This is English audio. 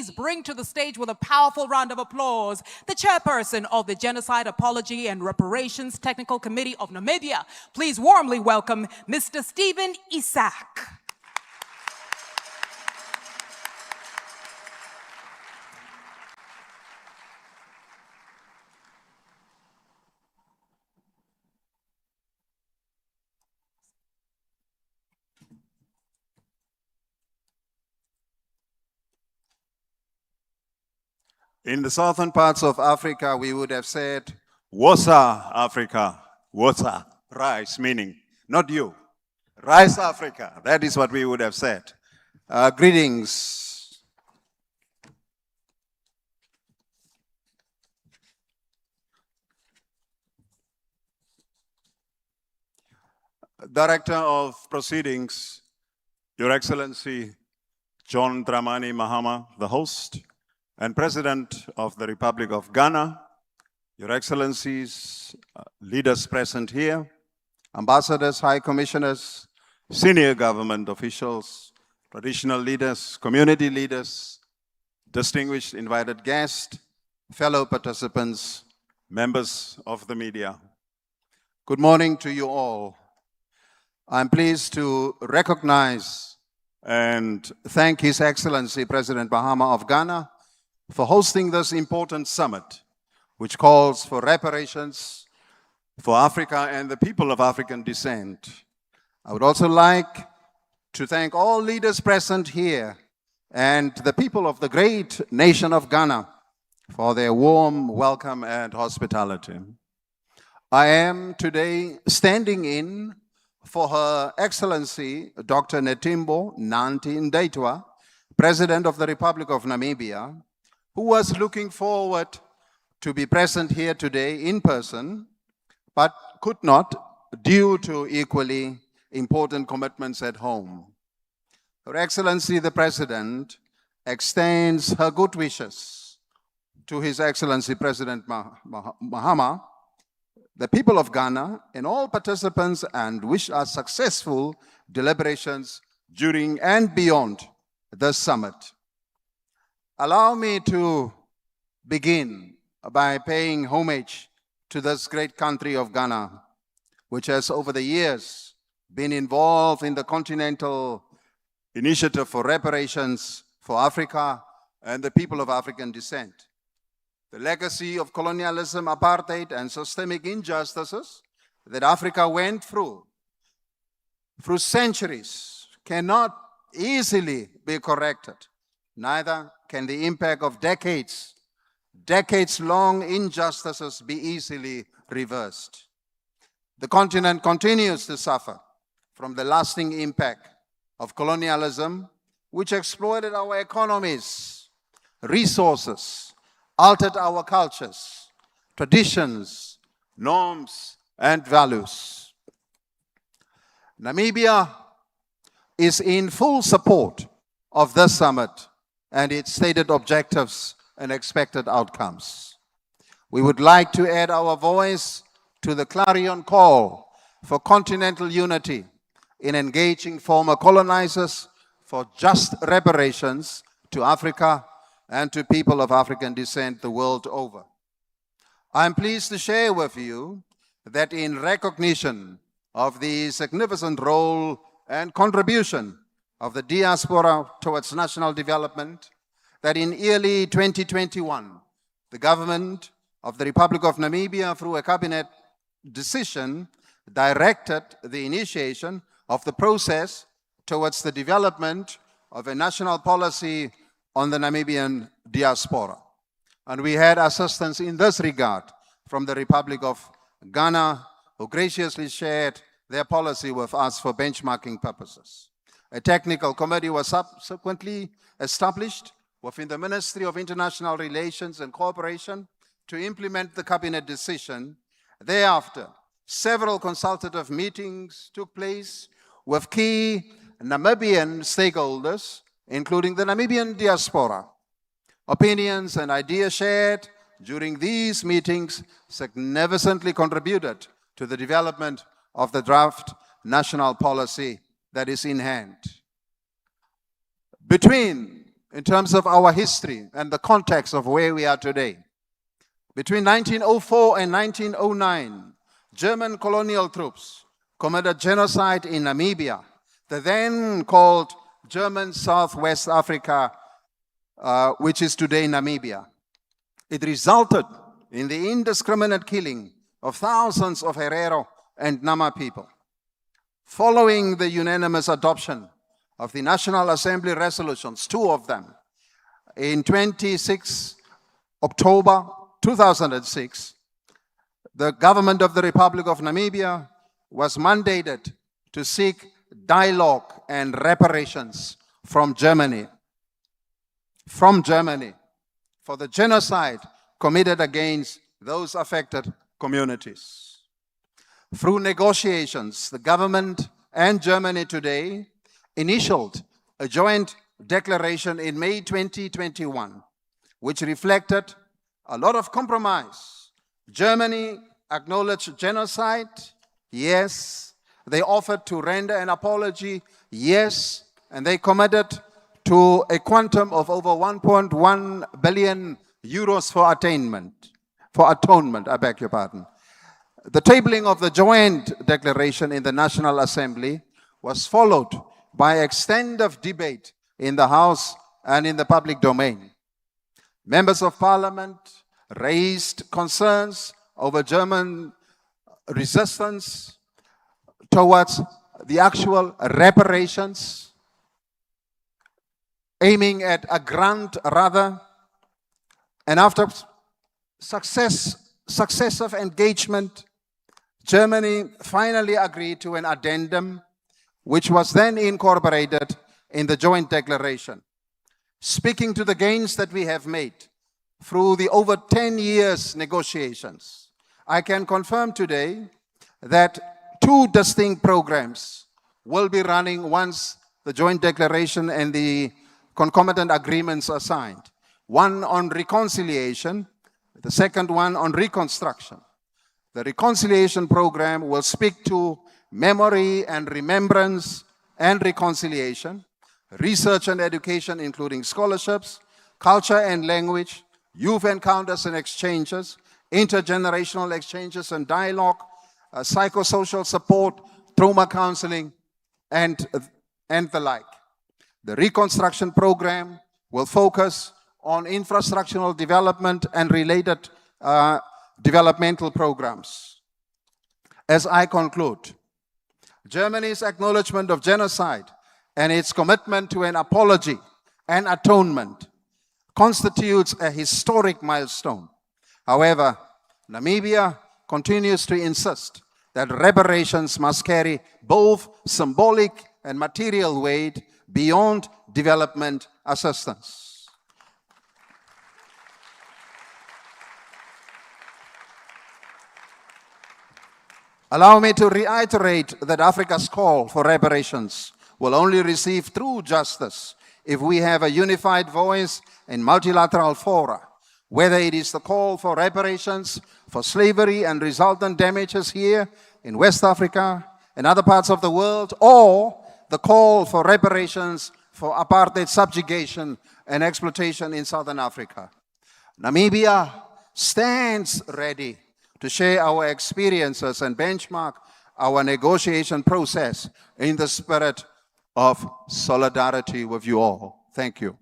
please bring to the stage with a powerful round of applause the chairperson of the Genocide, Apology, and Reparations Technical Committee of Namibia. Please warmly welcome Mr. Stephen Isaack. In the southern parts of Africa, we would have said, Wosa Africa, Wosa, rice, meaning, not you, rice Africa. That is what we would have said. Greetings. Director of Proceedings, Your Excellency John Dramani Mahama, the host, and President of the Republic of Ghana, Your Excellencies, leaders present here, ambassadors, high commissioners, senior government officials, traditional leaders, community leaders, distinguished invited guests, fellow participants, members of the media. Good morning to you all. I'm pleased to recognize and thank His Excellency President Mahama of Ghana for hosting this important summit, which calls for reparations for Africa and the people of African descent. I would also like to thank all leaders present here and the people of the great nation of Ghana for their warm welcome and hospitality. I am today standing in for Her Excellency Dr. Netimbo Nandi Ndaitwah, President of the Republic of Namibia, who was looking forward to be present here today in person, but could not due to equally important commitments at home. Her Excellency the President extends her good wishes to His Excellency President Mahama, the people of Ghana, and all participants, and wish us successful deliberations during and beyond this summit. Allow me to begin by paying homage to this great country of Ghana, which has over the years been involved in the continental initiative for reparations for Africa and the people of African descent. The legacy of colonialism, apartheid, and systemic injustices that Africa went through centuries cannot easily be corrected. Neither can the impact of decades-long injustices be easily reversed. The continent continues to suffer from the lasting impact of colonialism, which exploited our economies, resources, altered our cultures, traditions, norms, and values. Namibia is in full support of this summit and its stated objectives and expected outcomes. We would like to add our voice to the clarion call for continental unity in engaging former colonizers for just reparations to Africa and to people of African descent the world over. I'm pleased to share with you that in recognition of the significant role and contribution of the diaspora towards national development, that in early 2021, the government of the Republic of Namibia, through a cabinet decision, directed the initiation of the process towards the development of a national policy on the Namibian diaspora. And we had assistance in this regard from the Republic of Ghana, who graciously shared their policy with us for benchmarking purposes. A technical committee was subsequently established within the Ministry of International Relations and Cooperation to implement the cabinet decision. Thereafter, several consultative meetings took place with key Namibian stakeholders, including the Namibian diaspora. Opinions and ideas shared during these meetings significantly contributed to the development of the draft national policy that is in hand. Between in terms of our history and the context of where we are today. Between 1904 and 1909, German colonial troops committed genocide in Namibia, the then called German Southwest Africa, which is today Namibia. It resulted in the indiscriminate killing of thousands of Herero and Nama people. Following the unanimous adoption of the National Assembly resolutions, 2 of them, in 26 October 2006, the government of the Republic of Namibia was mandated to seek dialogue and reparations from Germany for the genocide committed against those affected communities. Through negotiations, the government and Germany today initialed a joint declaration in May 2021, which reflected a lot of compromise. Germany acknowledged genocide, yes. They offered to render an apology, yes. And they committed to a quantum of over 1.1 billion euros for atonement, I beg your pardon. The tabling of the joint declaration in the National Assembly was followed by extensive debate in the House and in the public domain. Members of Parliament raised concerns over German resistance towards the actual reparations, aiming at a grant rather, and after successive engagement, Germany finally agreed to an addendum which was then incorporated in the joint declaration. Speaking to the gains that we have made through the over 10 years negotiations, I can confirm today that 2 distinct programs will be running once the joint declaration and the concomitant agreements are signed. One on reconciliation, the second one on reconstruction. The reconciliation program will speak to memory and remembrance and reconciliation, research and education, including scholarships, culture and language, youth encounters and exchanges, intergenerational exchanges and dialogue, psychosocial support, trauma counseling, and the like. The reconstruction program will focus on infrastructural development and related developmental programs. As I conclude, Germany's acknowledgement of genocide and its commitment to an apology and atonement constitutes a historic milestone. However, Namibia continues to insist that reparations must carry both symbolic and material weight beyond development assistance. Allow me to reiterate that Africa's call for reparations will only receive true justice if we have a unified voice in multilateral fora, whether it is the call for reparations for slavery and resultant damages here in West Africa and other parts of the world, or the call for reparations for apartheid subjugation and exploitation in Southern Africa. Namibia stands ready to share our experiences and benchmark our negotiation process in the spirit of solidarity with you all. Thank you.